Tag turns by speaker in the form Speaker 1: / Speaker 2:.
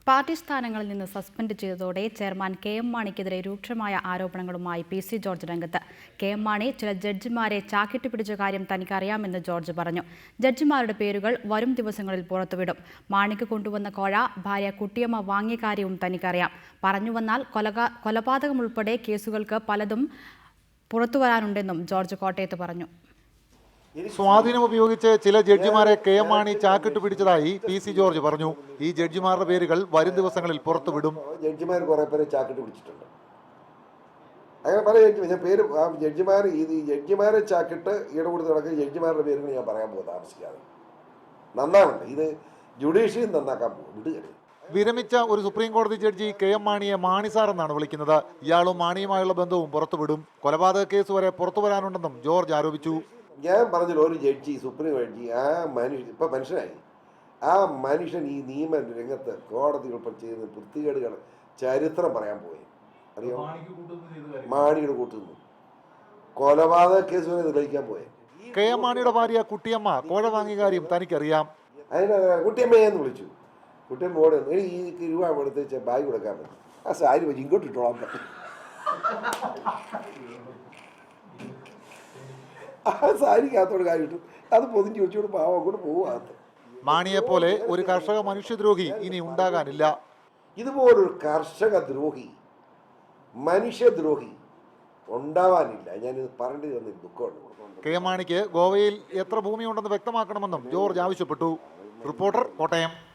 Speaker 1: Party സ്ഥാനങ്ങളിൽ നിന്ന് suspend ചെയ്തതോടെ ചെയർമാൻ കെ.എം. മാണിക്കെതിരെ രൂക്ഷമായ ആരോപണങ്ങളുമായി പി.സി. ജോർജ് രംഗത്ത്. കെ.എം. മാണി ചില ജഡ്ജിമാരെ ചാക്കിട്ട് പിടിച്ച കാര്യം തനിക്കറിയാമെന്ന് ജോർജ് പറഞ്ഞു. ജഡ്ജിമാരുടെ പേരുകൾ വരും ദിവസങ്ങളിൽ പുറത്തുവിടും. മാണിക്ക് കൊണ്ടുവന്ന കോഴ ഭാര്യ കുട്ടിയമ്മ വാങ്ങിയ കാര്യവും തനിക്കറിയാം. പറഞ്ഞുവന്നാൽ കൊലപാതകമുൾപ്പെടെ കേസുകൾക്ക് പലതും പുറത്തുവരാനുണ്ടെന്നും ജോർജ് കോട്ടയത്ത് പറഞ്ഞു.
Speaker 2: സ്വാധീനം ഉപയോഗിച്ച് ചില ജഡ്ജിമാരെ കെ.എം. മാണി ചാക്കിട്ട് പിടിച്ചതായി പി.സി. ജോർജ് പറഞ്ഞു. ഈ ജഡ്ജിമാരുടെ പേരുകൾ വരും ദിവസങ്ങളിൽ പുറത്തുവിടും.
Speaker 3: ജഡ്ജിമാർ കുറെ പേരെ ചാക്കിട്ട് പിടിച്ചിട്ടുണ്ട്. അങ്ങനെ പല പേര് ജഡ്ജിമാരെ ചാക്കിട്ട് ഈടുകൊടുത്ത് നടക്കുന്ന ജഡ്ജിമാരുടെ പേരുകൾ ഞാൻ പറയാൻ പോകും താമസിക്കാതെ. നന്നാവുണ്ട്, ഇത് ജുഡീഷ്യറി നന്നാക്കാൻ പോകും. വിടുകയാണ്.
Speaker 2: വിരമിച്ച ഒരു സുപ്രീം കോടതി ജഡ്ജി കെ.എം. മാണിയെ മാണിസാർ എന്നാണ് വിളിക്കുന്നത്. ഇയാളും മാണിയുമായുള്ള ബന്ധവും പുറത്തുവിടും. കൊലപാതക കേസ് വരെ പുറത്തുവരാനുണ്ടെന്നും ജോർജ് ആരോപിച്ചു.
Speaker 3: ഞാൻ പറഞ്ഞല്ലോ, ഒരു ജഡ്ജി, സുപ്രീം ജഡ്ജി, ആ മനുഷ്യൻ ഇപ്പം മനുഷ്യനായി. ആ മനുഷ്യൻ ഈ നിയമ രംഗത്ത് കോടതി ഉൾപ്പെടെ ചെയ്യുന്ന വൃത്തികേടുകൾ ചരിത്രം പറയാൻ പോയി. അറിയോ? മാണിയുടെ കൂട്ടുന്നു കൊലപാതക കേസ് വരെ നിർവഹിക്കാൻ പോയി.
Speaker 2: കെ.എം. മാണിയുടെ ഭാര്യ കുട്ടിയമ്മ കോഴ വാങ്ങിയ കാര്യം തനിക്കറിയാം.
Speaker 3: അതിന് കുട്ടിയമ്മയെന്ന് വിളിച്ചു. കുട്ടിയമ്മ ഓടി വന്നു, ഈ രൂപ കൊടുത്ത് ബാഗ് കൊടുക്കാൻ പറ്റും. ആ സാരി വെച്ച് ഇങ്ങോട്ട് ഇട്ടോളാൻ പറ്റും. ആ സാരിക്കകത്തോട് കാര്യം ഇട്ടു, അത് പൊതിഞ്ഞ് വെച്ചോട് പാവം അങ്ങോട്ട് പോവാത്ത.
Speaker 2: മാണിയെപ്പോലെ ഒരു കർഷക മനുഷ്യദ്രോഹി ഇനി ഉണ്ടാകാനില്ല.
Speaker 3: ഇതുപോലൊരു കർഷക ദ്രോഹി, മനുഷ്യദ്രോഹി ഉണ്ടാവാനില്ല. ഞാനിത് പറയേണ്ടി വന്നൊരു ദുഃഖമുണ്ട്.
Speaker 2: കെ.എം. മാണിക്ക് ഗോവയിൽ എത്ര ഭൂമിയുണ്ടെന്ന് വ്യക്തമാക്കണമെന്നും ജോർജ് ആവശ്യപ്പെട്ടു. റിപ്പോർട്ടർ, കോട്ടയം.